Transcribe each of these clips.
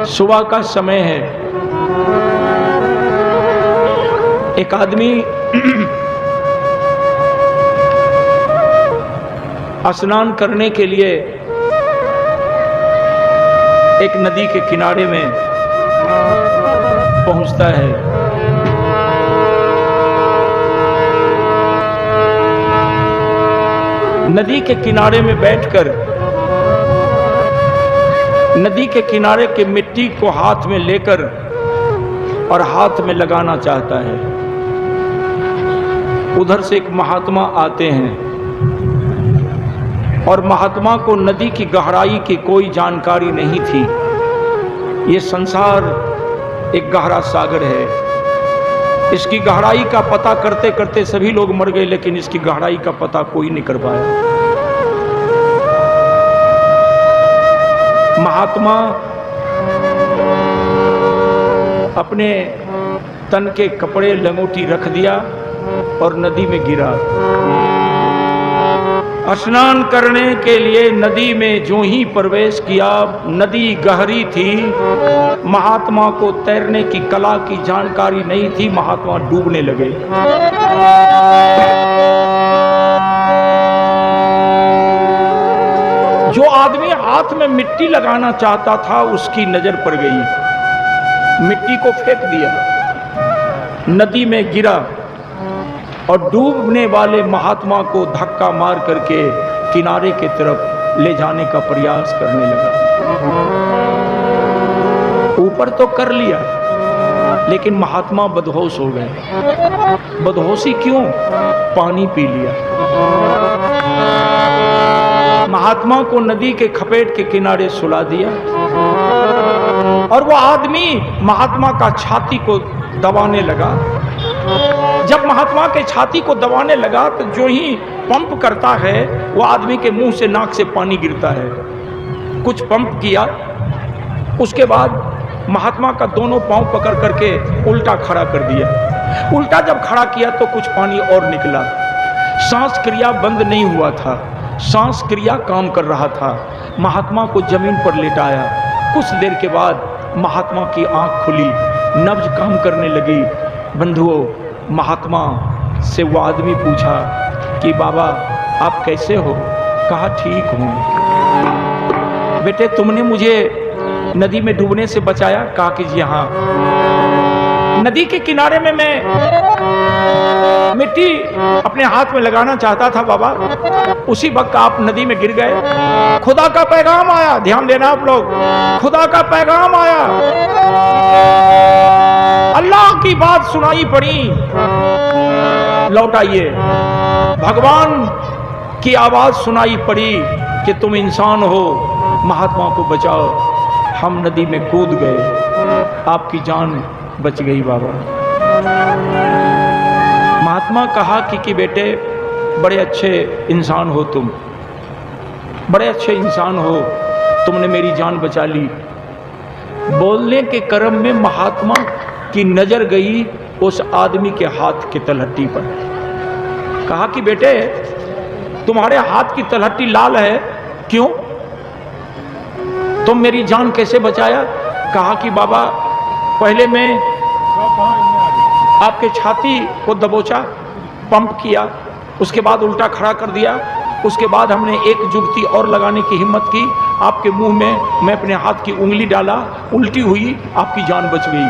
सुबह का समय है। एक आदमी स्नान करने के लिए एक नदी के किनारे में पहुंचता है। नदी के किनारे में बैठकर नदी के किनारे के मिट्टी को हाथ में लेकर और हाथ में लगाना चाहता है। उधर से एक महात्मा आते हैं और महात्मा को नदी की गहराई की कोई जानकारी नहीं थी। ये संसार एक गहरा सागर है। इसकी गहराई का पता करते करते सभी लोग मर गए, लेकिन इसकी गहराई का पता कोई नहीं कर पाया। महात्मा अपने तन के कपड़े लंगोटी रख दिया और नदी में गिरा। स्नान करने के लिए नदी में जो ही प्रवेश किया, नदी गहरी थी। महात्मा को तैरने की कला की जानकारी नहीं थी। महात्मा डूबने लगे। जो आदमी हाथ में मिट्टी लगाना चाहता था, उसकी नजर पड़ गई। मिट्टी को फेंक दिया, नदी में गिरा और डूबने वाले महात्मा को धक्का मार करके किनारे की तरफ ले जाने का प्रयास करने लगा। ऊपर तो कर लिया, लेकिन महात्मा बदहोश हो गए। बदहोशी क्यों? पानी पी लिया। महात्मा को नदी के खपेट के किनारे सुला दिया और वो आदमी महात्मा का छाती को दबाने लगा। जब महात्मा के छाती को दबाने लगा तो जो ही पंप करता है, वो आदमी के मुंह से नाक से पानी गिरता है। कुछ पंप किया, उसके बाद महात्मा का दोनों पांव पकड़ करके उल्टा खड़ा कर दिया। उल्टा जब खड़ा किया तो कुछ पानी और निकला। सांस क्रिया बंद नहीं हुआ था, सांस क्रिया काम कर रहा था। महात्मा को जमीन पर लेटाया। कुछ देर के बाद महात्मा की आंख खुली, नब्ज काम करने लगी। बंधुओं, महात्मा से वो आदमी पूछा कि बाबा आप कैसे हो? कहा ठीक हूँ। बेटे तुमने मुझे नदी में डूबने से बचाया? कहा कि जी हाँ। नदी के किनारे में मैं मिट्टी अपने हाथ में लगाना चाहता था बाबा, उसी वक्त आप नदी में गिर गए। खुदा का पैगाम आया, ध्यान देना आप लोग, खुदा का पैगाम आया। अल्लाह की बात सुनाई पड़ी, लौट आइए। भगवान की आवाज सुनाई पड़ी कि तुम इंसान हो, महात्मा को बचाओ। हम नदी में कूद गए, आपकी जान बच गई बाबा। महात्मा कहा कि बेटे बड़े अच्छे इंसान हो तुम, बड़े अच्छे इंसान हो, तुमने मेरी जान बचा ली। बोलने के क्रम में महात्मा की नजर गई उस आदमी के हाथ की तलहटी पर। कहा कि बेटे तुम्हारे हाथ की तलहटी लाल है, क्यों? तुम मेरी जान कैसे बचाया? कहा कि बाबा पहले मैं आपके छाती को दबोचा, पंप किया, उसके बाद उल्टा खड़ा कर दिया, उसके बाद हमने एक जुगती और लगाने की हिम्मत की, आपके मुंह में मैं अपने हाथ की उंगली डाला, उल्टी हुई, आपकी जान बच गई।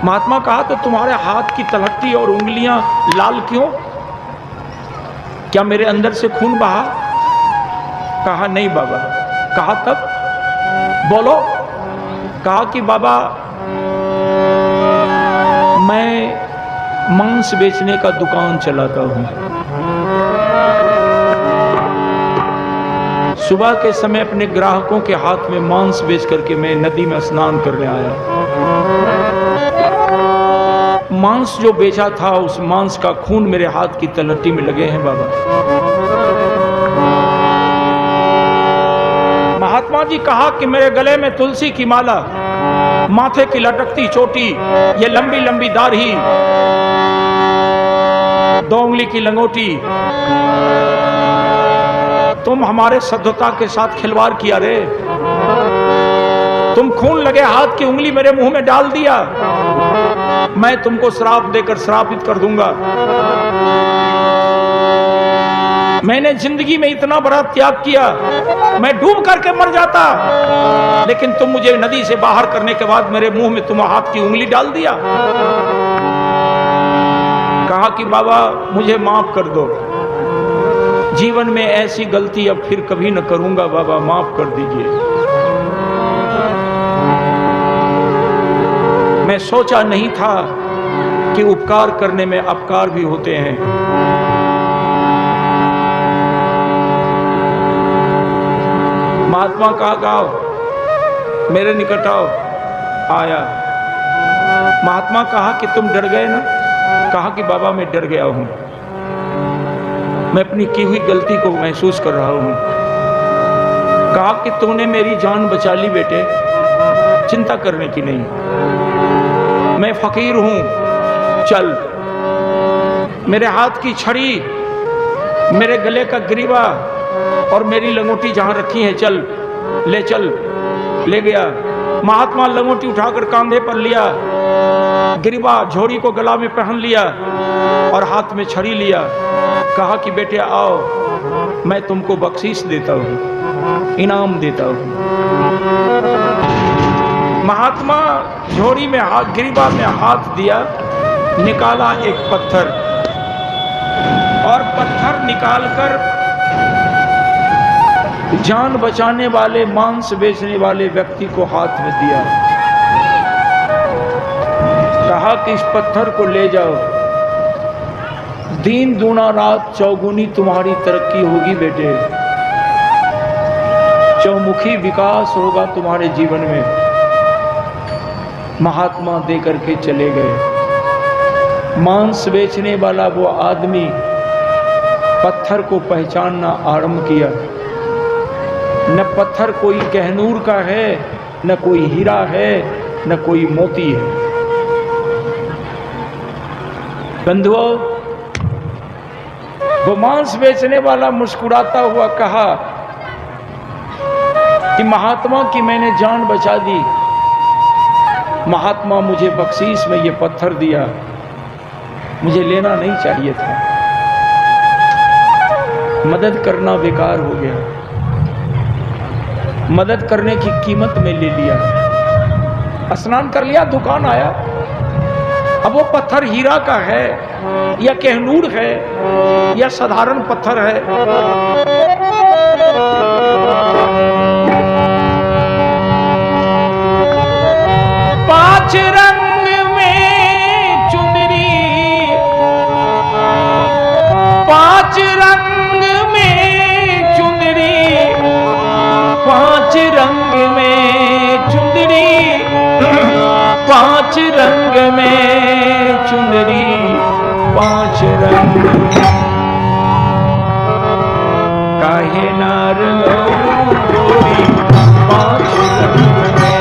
महात्मा कहा तो तुम्हारे हाथ की तलहटी और उंगलियां लाल क्यों? क्या मेरे अंदर से खून बहा? कहा नहीं बाबा। कहा तब बोलो? कहा कि बाबा मैं मांस बेचने का दुकान चलाता हूं। सुबह के समय अपने ग्राहकों के हाथ में मांस बेच करके मैं नदी में स्नान करने आया। मांस जो बेचा था उस मांस का खून मेरे हाथ की तलहटी में लगे हैं बाबा। महात्मा जी कहा कि मेरे गले में तुलसी की माला, माथे की लटकती चोटी, ये लंबी लंबी दाढ़ी, 2 उंगली की लंगोटी, तुम हमारे सभ्यता के साथ खिलवाड़ किया रे। तुम खून लगे हाथ की उंगली मेरे मुंह में डाल दिया, मैं तुमको श्राप देकर श्रापित कर दूंगा। मैंने जिंदगी में इतना बड़ा त्याग किया, मैं डूब करके मर जाता, लेकिन तुम मुझे नदी से बाहर करने के बाद मेरे मुंह में तुम हाथ की उंगली डाल दिया। कहा कि बाबा मुझे माफ कर दो, जीवन में ऐसी गलती अब फिर कभी न करूंगा, बाबा माफ कर दीजिए। मैं सोचा नहीं था कि उपकार करने में अपकार भी होते हैं। महात्मा कहा गाओ मेरे निकट आओ। आया। महात्मा कहा कि तुम डर गए ना? कहा कि बाबा मैं डर गया हूं, मैं अपनी की हुई गलती को महसूस कर रहा हूं। कहा कि तूने मेरी जान बचा ली बेटे, चिंता करने की नहीं, मैं फकीर हूं, चल। मेरे हाथ की छड़ी, मेरे गले का ग्रीवा और मेरी लंगोटी जहां रखी है, चल ले चल। ले गया। महात्मा लंगोटी उठाकर कांधे पर लिया, ग्रीवा झोरी को गला में पहन लिया और हाथ में छड़ी लिया। कहा कि बेटे आओ, मैं तुमको बख्शीश देता हूं, इनाम देता हूं। महात्मा झोरी में हाथ, ग्रीवा में हाथ दिया, निकाला एक पत्थर और पत्थर निकालकर जान बचाने वाले, मांस बेचने वाले व्यक्ति को हाथ में दिया। कहा कि इस पत्थर को ले जाओ, दिन दूना रात चौगुनी तुम्हारी तरक्की होगी बेटे, चौमुखी विकास होगा तुम्हारे जीवन में। महात्मा दे करके चले गए। मांस बेचने वाला वो आदमी पत्थर को पहचानना आरंभ किया। न पत्थर कोई कहनूर का है, न कोई हीरा है, न कोई मोती है। बंधुओं, वो मांस बेचने वाला मुस्कुराता हुआ कहा कि महात्मा की मैंने जान बचा दी, महात्मा मुझे बख्शीश में ये पत्थर दिया, मुझे लेना नहीं चाहिए था, मदद करना बेकार हो गया, मदद करने की कीमत में ले लिया। स्नान कर लिया, दुकान आया, अब वो पत्थर हीरा का है या कहनूर है या साधारण पत्थर है, पांच रंग में चुनरी, पांच रंग में चुनरी, पांच रंग में चुंदड़ी, पांच रंग में चुंदड़ी, पांच रंग काहे नार गोरी, पांच रंग में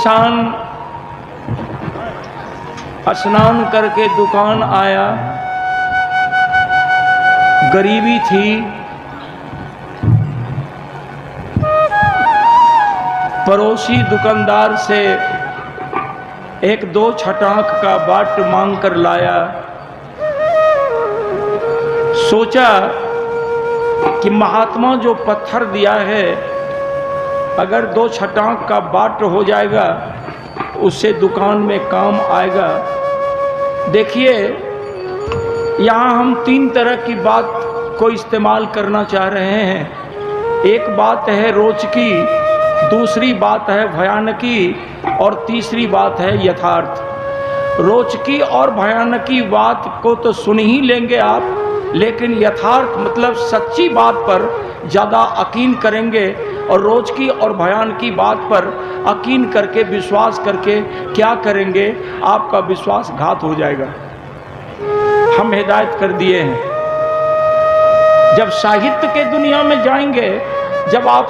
इंसान स्नान करके दुकान आया, गरीबी थी, पड़ोसी दुकानदार से एक दो छटाक का बाट मांग कर लाया। सोचा कि महात्मा जो पत्थर दिया है, अगर दो छटाक का बाट हो जाएगा उससे दुकान में काम आएगा। देखिए, यहाँ हम तीन तरह की बात को इस्तेमाल करना चाह रहे हैं। एक बात है रोज की, दूसरी बात है भयानकी और तीसरी बात है यथार्थ। रोज की और भयानकी बात को तो सुन ही लेंगे आप, लेकिन यथार्थ मतलब सच्ची बात पर ज़्यादा यकीन करेंगे और रोज की और भयानकी बात पर यकीन करके विश्वास करके क्या करेंगे, आपका विश्वासघात हो जाएगा। हम हिदायत कर दिए हैं, जब साहित्य के दुनिया में जाएंगे, जब आप